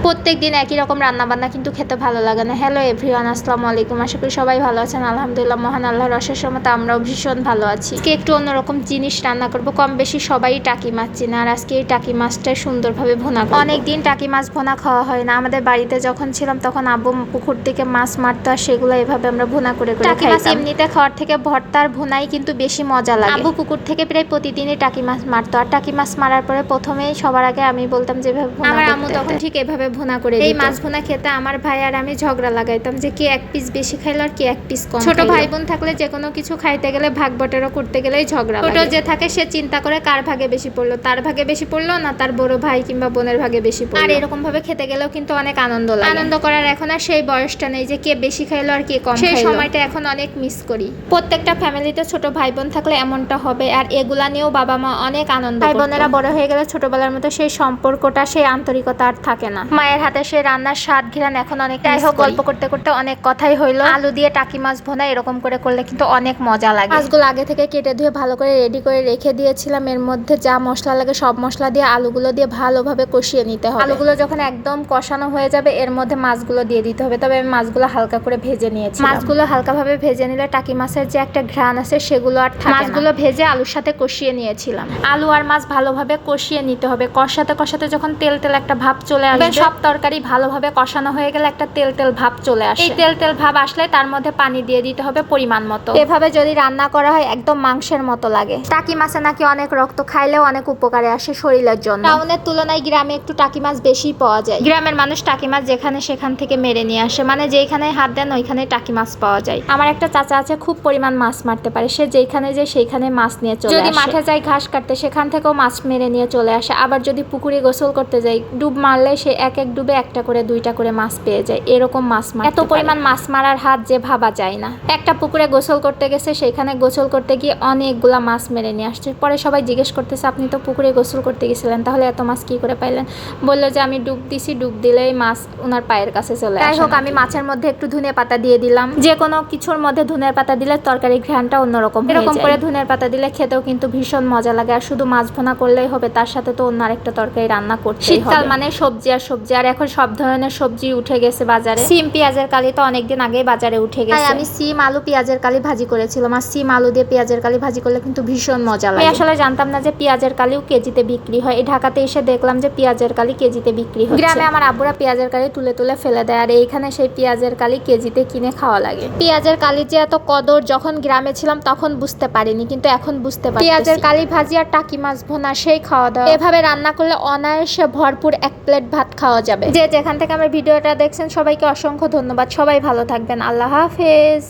প্রত্যেকদিন একই রকম রান্নাবান্না কিন্তু খেতে ভালো লাগে না। হ্যালো এভরিওয়ান, আসসালামু আলাইকুম। আশা করি সবাই ভালো আছেন। আলহামদুলিল্লাহ, মহান আল্লাহর অশেষ রহমতে আমরাও ভীষণ ভালো আছি। আজকে একটু অন্যরকম জিনিস রান্না করব। কম বেশি সবাই টাকি মাছ চিনে, আর আজকে এই টাকি মাছটা সুন্দরভাবে ভুনা করব। অনেকদিন টাকি মাছ ভুনা খাওয়া হয় না। আমাদের বাড়িতে যখন ছিলাম তখন আব্বু পুকুর থেকে মাছ মারতো, আর সেগুলো এভাবে আমরা ভুনা করে টাকি মাছ এমনিতে খাওয়ার থেকে ভর্তার ভুনাই কিন্তু বেশি মজা লাগে। আব্বু পুকুর থেকে প্রায় প্রতিদিনই টাকি মাছ মারতো, আর টাকি মাছ মারার পরে প্রথমেই সবার আগে আমি বলতাম যে আমার আম্মু তখন ঠিক এভাবে ভুনা করে দিত। এই মাছ ভুনা খেতে আমার ভাই আর আমি ঝগড়া লাগাইতাম যে কে এক পিস বেশি খাইলো আর কে এক পিস কম। ছোট ভাই বোন থাকলে যে কোনো কিছু খাইতে গেলে ভাগ বটেরও করতে গেলেই ঝগড়া লাগে। ছোট যে থাকে সে চিন্তা করে কার ভাগে বেশি পড়লো, তার ভাগে বেশি পড়লো না তার বড় ভাই কিংবা বোনের ভাগে বেশি পড়লো। আর এরকম ভাবে খেতে গেলেও কিন্তু অনেক আনন্দ লাগে। আনন্দ করার এখন আর সেই বয়সটা নেই যে কে বেশি খাইলো আর কে কম। সেই সময়টা এখন অনেক মিস করি। প্রত্যেকটা ফ্যামিলিতে ছোট ভাই বোন থাকলে এমনটা হবে, আর এগুলা নিয়েও বাবা মা অনেক আনন্দ। ভাই বোনেরা বড় হয়ে গেলে ছোটবেলার মতো সেই সম্পর্কটা, সেই আন্তরিকতা আর থাকে না। মায়ের হাতে সেই রান্নার স্বাদ ঘিরান এখন অনেক। যাই হোক, গল্প করতে করতে অনেক কথাই হইলো। আলু দিয়ে টাকি মাছ ভুনা এরকম করে করলে কিন্তু অনেক মজা লাগে। মাছগুলো আগে থেকে কেটে ধুয়ে ভালো করে রেডি করে রেখে দিয়েছিলাম। এর মধ্যে যা মশলা লাগে সব মশলা দিয়ে আলুগুলো দিয়ে ভালোভাবে কষিয়ে নিতে হবে। আলুগুলো যখন একদম কষানো হয়ে যাবে এর মধ্যে মাছগুলো দিয়ে দিতে হবে। তবে আমি মাছগুলো হালকা করে ভেজে নিয়েছি। মাছগুলো হালকাভাবে ভেজে নিলে টাকি মাছের যে একটা ঘ্রাণ আছে সেগুলো আর থাকে না। মাছগুলো ভেজে আলুর সাথে কষিয়ে নিয়েছিলাম। আলু আর মাছ ভালোভাবে কষিয়ে নিতে হবে। কষাতে কষাতে যখন তেল তেল একটা ভাব চলে আসবে, সব তরকারি ভালোভাবে কষানো হয়ে গেলে একটা তেল তেল ভাব চলে আসে। এই তেল তেল ভাব আসলে তার মধ্যে পানি দিয়ে দিতে হবে পরিমাণ মতো। এভাবে যদি রান্না করা হয় একদম মাংসের মতো লাগে। টাকি মাছে নাকি অনেক রক্ত, খাইলেও অনেক উপকারে আসে শরীরের জন্য। টাউনের তুলনায় গ্রামে একটু টাকি মাছ বেশি পাওয়া যায়। গ্রামের মানুষ টাকি মাছ যেখানে সেখান থেকে মেরে নিয়ে আসে, মানে যেখানে হাত দেন ওইখানে টাকি মাছ পাওয়া যায়। আমার একটা চাচা আছে, খুব পরিমাণ মাছ মারতে পারে। সে যেখানে যায় সেইখানে মাছ নিয়ে চলে আসে। যদি মাঠে যায় ঘাস কাটতে, সেখান থেকেও মাছ মেরে নিয়ে চলে আসে। আবার যদি পুকুরে গোসল করতে যাই, ডুব মারলে সে এক এক ডুবে একটা করে দুইটা করে মাছ পেয়ে যায়। এরকম মাছ মারতে এত পরিমাণ মাছ মারার হাত যে ভাবা যায় না। একটা পুকুরে গোসল করতে গেছে, সেইখানে গোসল করতে গিয়ে অনেকগুলা মাছ মেরে নিয়ে আসছে। পরে সবাই জিজ্ঞেস করতেছে, আপনি তো পুকুরে গোসল করতে গেছিলেন, তাহলে এত মাছ কি করে পাইলেন? বললো যে আমি ডুব দিছি, ডুব দিলেই মাছ ওনার পায়ের কাছে চলে আসে। যাই হোক, আমি মাছের মধ্যে একটু ধনিয়া পাতা দিয়ে দিলাম। যে কোনো কিছুর মধ্যে ধনিয়া পাতা দিলে তরকারি ঘ্রাণটা অন্যরকম। এরকম করে ধনিয়া পাতা দিলে খেতেও কিন্তু ভীষণ মজা লাগে। আর শুধু মাছ ভুনা করলেই হবে, তার সাথে তো অন্য আরেকটা তরকারি রান্না করতে হবে। শীতকাল মানে সবজি আর সবজি, আর এখন সব ধরনের সবজি উঠে গেছে বাজারে। সিম পেঁয়াজের কালি তো অনেকদিন আগেই বাজারে উঠে গেছে। আমি সিম আলু পেঁয়াজের কালি ভাজি করেছিলাম, আর সিম আলু দিয়ে পেঁয়াজের কালি ভাজি করলে কিন্তু ভীষণ মজা লাগে। আমি আসলে জানতাম না যে পেঁয়াজের কালিও কেজিতে বিক্রি হয়। এই ঢাকাতে এসে দেখলাম যে পেঁয়াজের কালি কেজিতে বিক্রি হয়। গ্রামে আমার আব্বুরা পেঁয়াজের কালি তুলে তুলে ফেলে দেয়, আর এইখানে সেই পেঁয়াজের কালি কেজিতে কিনে খাওয়া লাগে। পেঁয়াজের কালি যে এত কদর যখন গ্রামে ছিলাম তখন বুঝতে পারিনি, কিন্তু এখন বুঝতে পারি। পেঁয়াজের কালি ভাজি আর টাকি মাছ ভুনা সেই খাওয়া দাওয়া। এভাবে রান্না করলে অনায়াসে ভরপুর এক প্লেট ভাত খাওয়া যাবে। যে যেখান থেকে আমার ভিডিওটা দেখছেন সবাইকে অসংখ্য ধন্যবাদ। সবাই ভালো থাকবেন। আল্লাহ হাফেজ।